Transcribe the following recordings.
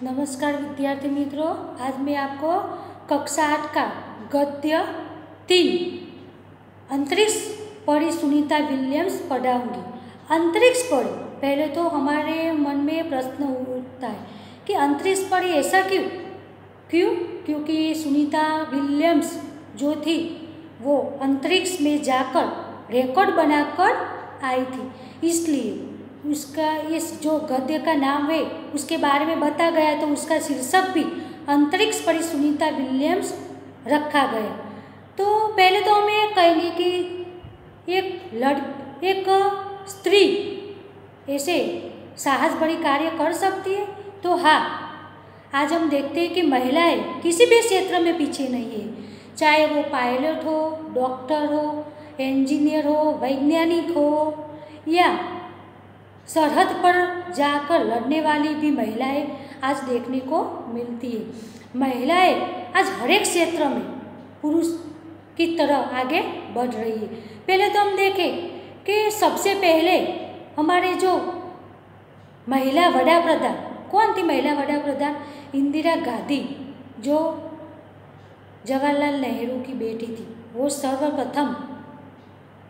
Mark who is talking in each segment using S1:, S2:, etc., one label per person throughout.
S1: नमस्कार विद्यार्थी मित्रों, आज मैं आपको कक्षा 8 का गद्य 3 अंतरिक्ष परी सुनीता विलियम्स पढ़ाऊंगी। अंतरिक्ष परी, पहले तो हमारे मन में प्रश्न उठता है कि अंतरिक्ष परी ऐसा क्यों? क्योंकि सुनीता विलियम्स जो थी वो अंतरिक्ष में जाकर रिकॉर्ड बनाकर आई थी, इसलिए उसका इस जो गद्य का नाम है उसके बारे में बता गया, तो उसका शीर्षक भी अंतरिक्ष परी सुनीता विलियम्स रखा गया। तो पहले तो हम ये कहेंगे कि एक स्त्री ऐसे साहस भरी कार्य कर सकती है। तो हाँ, आज हम देखते हैं कि महिलाएं किसी भी क्षेत्र में पीछे नहीं है, चाहे वो पायलट हो, डॉक्टर हो, इंजीनियर हो, वैज्ञानिक हो या सरहद पर जाकर लड़ने वाली भी महिलाएं आज देखने को मिलती है। महिलाएं आज हर एक क्षेत्र में पुरुष की तरह आगे बढ़ रही है। पहले तो हम देखें कि सबसे पहले हमारे जो महिला वड़ा प्रधान कौन थी? महिला वड़ा प्रधान इंदिरा गांधी, जो जवाहरलाल नेहरू की बेटी थी, वो सर्वप्रथम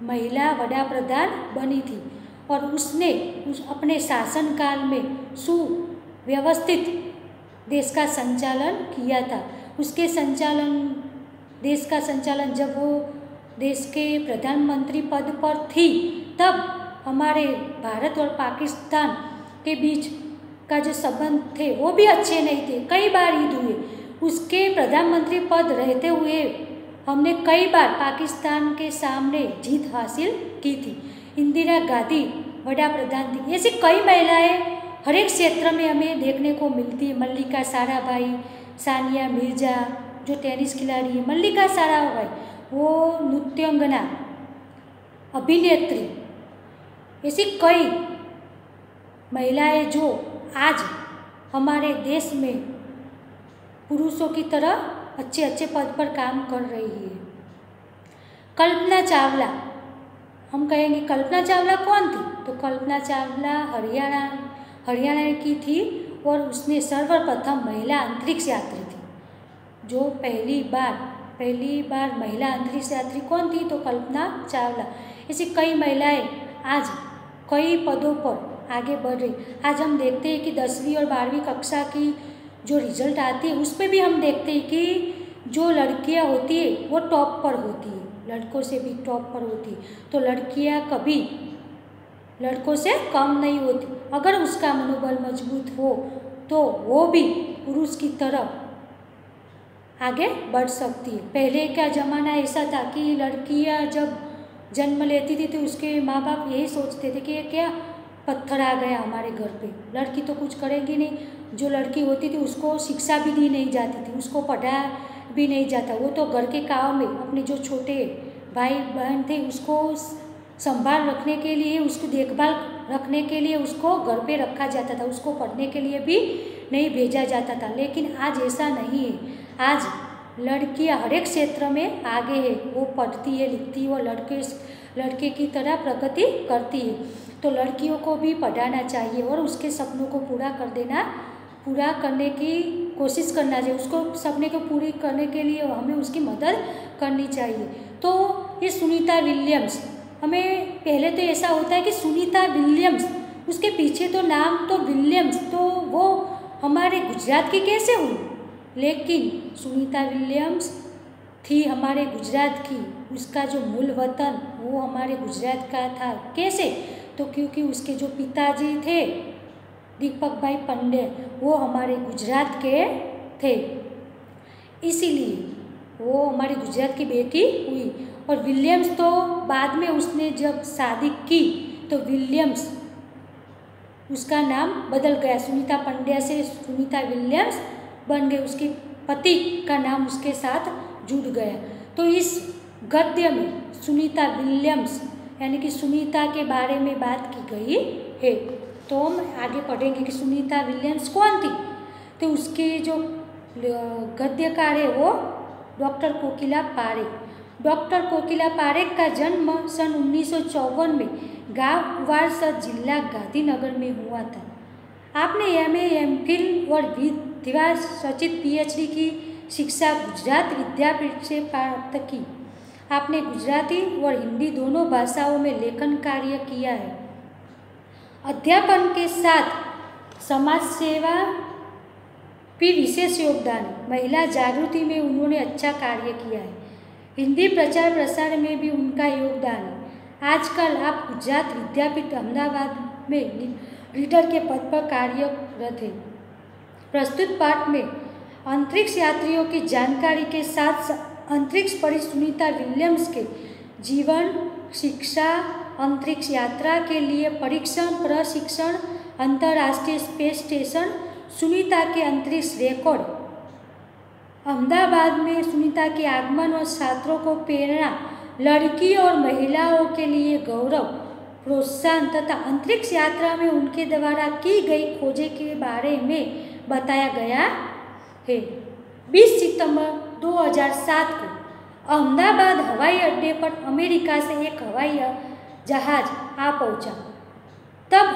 S1: महिला वड़ा प्रधान बनी थी और उसने अपने शासनकाल में सुव्यवस्थित देश का संचालन किया था। उसके देश का संचालन जब वो देश के प्रधानमंत्री पद पर थी, तब हमारे भारत और पाकिस्तान के बीच का जो संबंध थे वो भी अच्छे नहीं थे, कई बार युद्ध हुए। उसके प्रधानमंत्री पद रहते हुए हमने कई बार पाकिस्तान के सामने जीत हासिल की थी। इंदिरा गांधी वड़ा प्रधान थी। ऐसी कई महिलाएं हर एक क्षेत्र में हमें देखने को मिलती है। मल्लिका साराभाई, सानिया मिर्जा जो टेनिस खिलाड़ी है, मल्लिका साराभाई वो नृत्यांगना, अभिनेत्री, ऐसी कई महिलाएं जो आज हमारे देश में पुरुषों की तरह अच्छे अच्छे पद पर काम कर रही है। कल्पना चावला, हम कहेंगे कल्पना चावला कौन थी? तो कल्पना चावला हरियाणा की थी और उसने सर्वप्रथम महिला अंतरिक्ष यात्री थी। जो पहली बार महिला अंतरिक्ष यात्री कौन थी? तो कल्पना चावला। ऐसी कई महिलाएं आज कई पदों पर आगे बढ़ रही। आज हम देखते हैं कि 10वीं और 12वीं कक्षा की जो रिजल्ट आती है उस पर भी हम देखते हैं कि जो लड़कियां होती है वो टॉप पर होती है, लड़कों से भी टॉप पर होती है। तो लड़कियां कभी लड़कों से कम नहीं होती। अगर उसका मनोबल मजबूत हो तो वो भी पुरुष की तरह आगे बढ़ सकती है। पहले का ज़माना ऐसा था कि लड़कियां जब जन्म लेती थी तो उसके माँ बाप यही सोचते थे कि ये क्या पत्थर आ गया हमारे घर पे, लड़की तो कुछ करेगी नहीं। जो लड़की होती थी उसको शिक्षा भी दी नहीं जाती थी, उसको पढ़ाया भी नहीं जाता। वो तो घर के काम में अपने जो छोटे भाई बहन थे उसको संभाल रखने के लिए, उसकी देखभाल रखने के लिए उसको घर पे रखा जाता था, उसको पढ़ने के लिए भी नहीं भेजा जाता था। लेकिन आज ऐसा नहीं है। आज लड़कियां हर एक क्षेत्र में आगे है, वो पढ़ती है, लिखती है, वो लड़के की तरह प्रगति करती है। तो लड़कियों को भी पढ़ाना चाहिए और उसके सपनों को पूरा करने की कोशिश करना चाहिए। उसको सपने को पूरी करने के लिए हमें उसकी मदद करनी चाहिए। तो ये सुनीता विलियम्स, हमें पहले तो ऐसा होता है कि सुनीता विलियम्स, उसके पीछे तो नाम तो विलियम्स, तो वो हमारे गुजरात की कैसे हुई? लेकिन सुनीता विलियम्स थी हमारे गुजरात की, उसका जो मूल वतन वो हमारे गुजरात का था। कैसे? तो क्योंकि उसके जो पिताजी थे दीपक भाई पंडे, वो हमारे गुजरात के थे, इसीलिए वो हमारी गुजरात की बेटी हुई। और विलियम्स तो बाद में उसने जब शादी की तो विलियम्स उसका नाम बदल गया, सुनीता पंड्या से सुनीता विलियम्स बन गए, उसके पति का नाम उसके साथ जुड़ गया। तो इस गद्य में सुनीता विलियम्स यानी कि सुनीता के बारे में बात की गई है। तो हम आगे पढ़ेंगे कि सुनीता विलियम्स कौन थी। तो उसके जो गद्यकार है वो डॉक्टर कोकिला पारेख। डॉक्टर कोकिला पारेख का जन्म सन 1954 में गांव वारसा जिला गांधीनगर में हुआ था। आपने MA, MPhil और द्विवार्षिक PhD की शिक्षा गुजरात विद्यापीठ से प्राप्त की। आपने गुजराती और हिंदी दोनों भाषाओं में लेखन कार्य किया है। अध्यापन के साथ समाज सेवा भी विशेष योगदान है। महिला जागृति में उन्होंने अच्छा कार्य किया है। हिंदी प्रचार प्रसार में भी उनका योगदान है। आजकल आप गुजरात विद्यापीठ अहमदाबाद में रीडर के पद पर कार्यरत हैं। प्रस्तुत पाठ में अंतरिक्ष यात्रियों की जानकारी के साथ अंतरिक्ष परी सुनीता विलियम्स के जीवन, शिक्षा, अंतरिक्ष यात्रा के लिए परीक्षण, प्रशिक्षण, अंतर्राष्ट्रीय स्पेस स्टेशन, सुनीता के अंतरिक्ष रिकॉर्ड, अहमदाबाद में सुनीता के आगमन और छात्रों को प्रेरणा, लड़की और महिलाओं के लिए गौरव, प्रोत्साहन तथा अंतरिक्ष यात्रा में उनके द्वारा की गई खोजें के बारे में बताया गया है। 20 सितंबर 2007 को अहमदाबाद हवाई अड्डे पर अमेरिका से एक हवाई जहाज आ पहुंचा। तब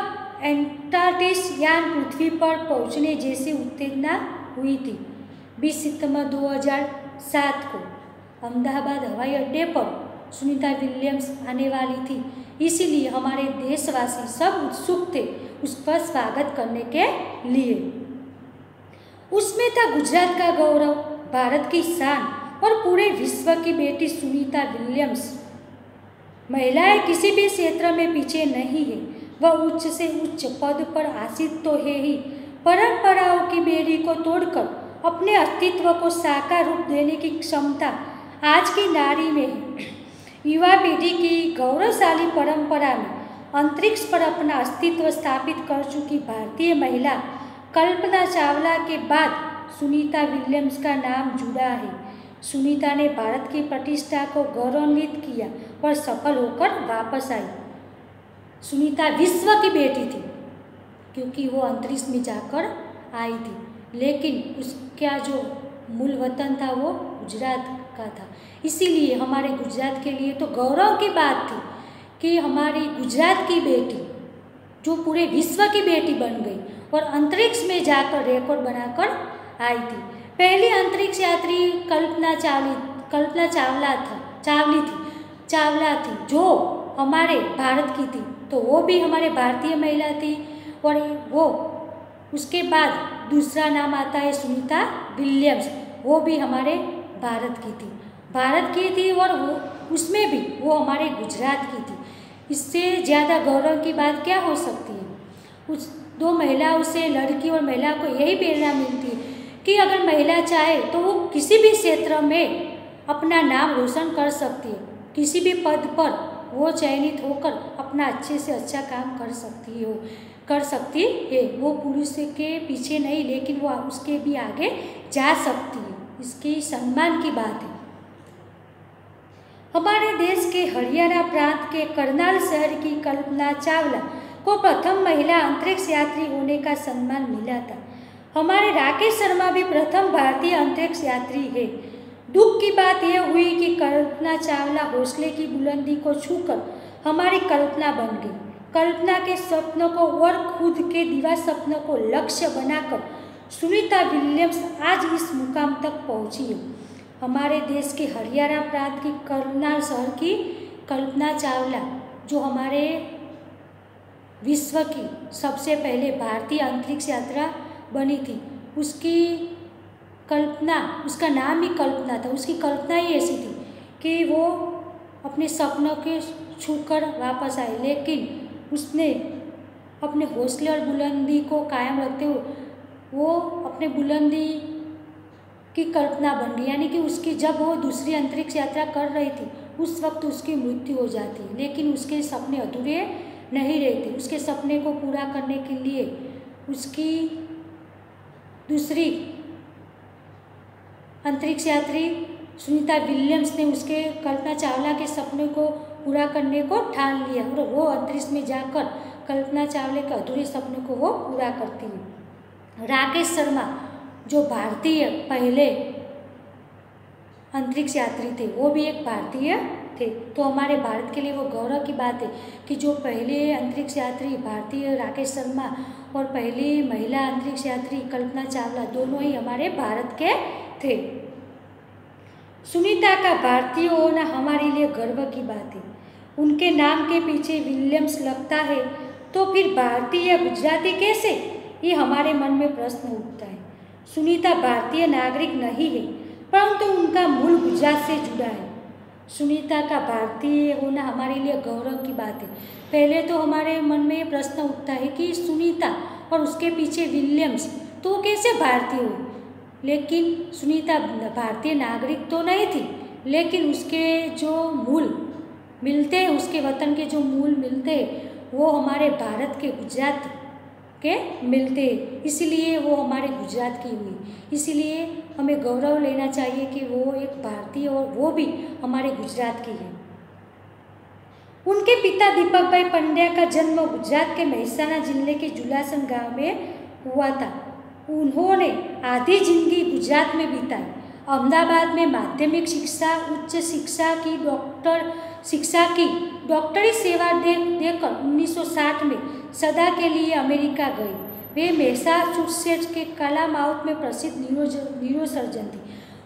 S1: एंटार्क्टिस यान पृथ्वी पर पहुंचने जैसी उत्तेजना हुई थी। 20 सितंबर 2007 को अहमदाबाद हवाई अड्डे पर सुनीता विलियम्स आने वाली थी, इसीलिए हमारे देशवासी सब उत्सुक थे उसका स्वागत करने के लिए। उसमें था गुजरात का गौरव, भारत की शान और पूरे विश्व की बेटी सुनीता विलियम्स। महिलाएं किसी भी क्षेत्र में पीछे नहीं है। वह उच्च से उच्च पद पर आसीन तो है ही, परंपराओं की बेड़ी को तोड़कर अपने अस्तित्व को साकार रूप देने की क्षमता आज की नारी में है। युवा पीढ़ी की गौरवशाली परंपरा में अंतरिक्ष पर अपना अस्तित्व स्थापित कर चुकी भारतीय महिला कल्पना चावला के बाद सुनीता विलियम्स का नाम जुड़ा है। सुनीता ने भारत की प्रतिष्ठा को गौरवान्वित किया और सफल होकर वापस आई। सुनीता विश्व की बेटी थी क्योंकि वो अंतरिक्ष में जाकर आई थी, लेकिन उसका जो मूल वतन था वो गुजरात का था। इसीलिए हमारे गुजरात के लिए तो गौरव की बात थी कि हमारी गुजरात की बेटी जो पूरे विश्व की बेटी बन गई और अंतरिक्ष में जाकर रिकॉर्ड बनाकर आई थी। पहली अंतरिक्ष यात्री कल्पना चावला थी जो हमारे भारत की थी, तो वो भी हमारे भारतीय महिला थी। और वो उसके बाद दूसरा नाम आता है सुनीता विलियम्स, वो भी हमारे भारत की थी और वो उसमें भी वो हमारे गुजरात की थी। इससे ज़्यादा गौरव की बात क्या हो सकती है। उस दो महिलाओं से, लड़की और महिला को यही प्रेरणा मिलती है कि अगर महिला चाहे तो वो किसी भी क्षेत्र में अपना नाम रोशन कर सकती है, किसी भी पद पर वो चयनित होकर अपना अच्छे से अच्छा काम कर सकती है। वो पुरुष के पीछे नहीं, लेकिन वो उसके भी आगे जा सकती है। इसकी सम्मान की बात है। हमारे देश के हरियाणा प्रांत के करनाल शहर की कल्पना चावला को प्रथम महिला अंतरिक्ष यात्री होने का सम्मान मिला था। हमारे राकेश शर्मा भी प्रथम भारतीय अंतरिक्ष यात्री है। दुख की बात यह हुई कि कल्पना चावला हौसले की बुलंदी को छूकर हमारी कल्पना बन गई। कल्पना के स्वप्नों को और खुद के दीवा सपनों को लक्ष्य बनाकर सुनीता विलियम्स आज इस मुकाम तक पहुंची है। हमारे देश के हरियाणा प्रांत की करनाल शहर की कल्पना चावला जो हमारे विश्व की सबसे पहले भारतीय अंतरिक्ष यात्रा बनी थी, उसका नाम ही कल्पना था। उसकी कल्पना ही ऐसी थी कि वो अपने सपनों के छूकर वापस आए, लेकिन उसने अपने हौसले और बुलंदी को कायम रखते हुए वो अपने बुलंदी की कल्पना बन गई। यानी कि उसकी जब वो दूसरी अंतरिक्ष यात्रा कर रही थी उस वक्त उसकी मृत्यु हो जाती है, लेकिन उसके सपने अधूरे नहीं रहते। उसके सपने को पूरा करने के लिए उसकी दूसरी अंतरिक्ष यात्री सुनीता विलियम्स ने उसके कल्पना चावला के सपने को पूरा करने को ठान लिया और वो अंतरिक्ष में जाकर कल्पना चावला के अधूरे सपने को वो पूरा करती है। राकेश शर्मा जो भारतीय पहले अंतरिक्ष यात्री थे वो भी एक भारतीय थे। तो हमारे भारत के लिए वो गौरव की बात है कि जो पहले अंतरिक्ष यात्री भारतीय राकेश शर्मा और पहली महिला अंतरिक्ष यात्री कल्पना चावला दोनों ही हमारे भारत के थे। सुनीता का भारतीय होना हमारे लिए गर्व की बात है। उनके नाम के पीछे विलियम्स लगता है तो फिर भारतीय या गुजराती कैसे, ये हमारे मन में प्रश्न उठता है। सुनीता भारतीय नागरिक नहीं है परंतु उनका मूल गुजरात से जुड़ा है। सुनीता का भारतीय होना हमारे लिए गौरव की बात है। पहले तो हमारे मन में ये प्रश्न उठता है कि सुनीता और उसके पीछे विलियम्स तो कैसे भारतीय हुई, लेकिन सुनीता भारतीय नागरिक तो नहीं थी, लेकिन उसके जो मूल मिलते हैं, उसके वतन के जो मूल मिलते हैं वो हमारे भारत के गुजरात के मिलते हैं, इसलिए वो हमारे गुजरात की हुई। इसलिए हमें गौरव लेना चाहिए कि वो एक भारतीय और वो भी हमारे गुजरात की है। उनके पिता दीपक भाई पंड्या का जन्म गुजरात के मेहसाणा जिले के जुलासन गांव में हुआ था। उन्होंने आधी जिंदगी गुजरात में बिताई। अहमदाबाद में माध्यमिक शिक्षा, उच्च शिक्षा की डॉक्टरी सेवा देकर 1960 में सदा के लिए अमेरिका गए। वे मैसाचुसेट्स के कलामाउथ में प्रसिद्ध न्यूरोसर्जन थी।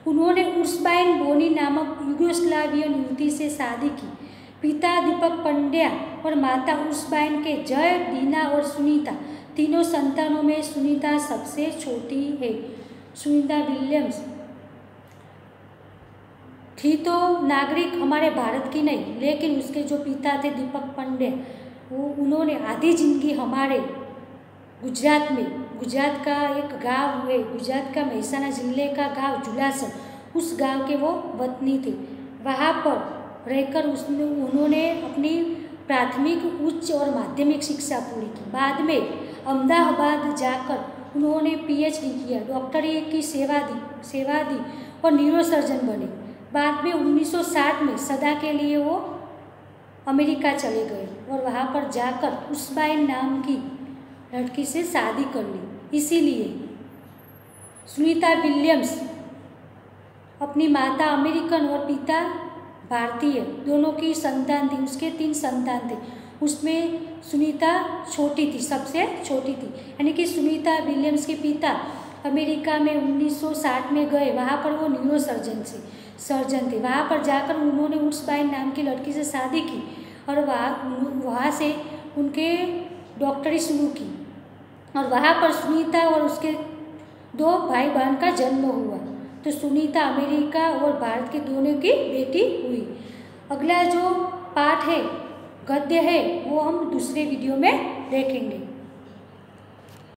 S1: उन्होंने उर्सबाइन बोनी नामक यूगोस्लावियन युवती से शादी की। पिता दीपक पंड्या और माता उर्सबाइन के जय, दीना और सुनीता तीनों संतानों में सुनीता सबसे छोटी है। सुनीता विलियम्स थी तो नागरिक हमारे भारत की नहीं, लेकिन उसके जो पिता थे दीपक पंड्या उन्होंने आधी जिंदगी हमारे गुजरात में, गुजरात का एक गांव है, गुजरात का मेहसाणा जिले का गांव जुलासन, उस गांव के वो वतनी थे। वहाँ पर रहकर उन्होंने अपनी प्राथमिक, उच्च और माध्यमिक शिक्षा पूरी की। बाद में अहमदाबाद जाकर उन्होंने PhD किया, डॉक्टरी की सेवा दी और न्यूरोसर्जन बने। बाद में 1960 में सदा के लिए वो अमेरिका चले गए और वहाँ पर जाकर उर्सबाइन नाम की लड़की से शादी कर ली। इसीलिए सुनीता विलियम्स अपनी माता अमेरिकन और पिता भारतीय दोनों की संतान थी। उसके 3 संतान थे, उसमें सुनीता छोटी थी, सबसे छोटी थी। यानी कि सुनीता विलियम्स के पिता अमेरिका में 1960 में गए, वहाँ पर वो सर्जन थे। वहाँ पर जाकर उन्होंने उर्सबाइन नाम की लड़की से शादी की और वहाँ से उनके डॉक्टरी शुरू की और वहाँ पर सुनीता और उसके 2 भाई बहन का जन्म हुआ। तो सुनीता अमेरिका और भारत के दोनों की बेटी हुई। अगला जो पाठ है, गद्य है, वो हम दूसरे वीडियो में देखेंगे।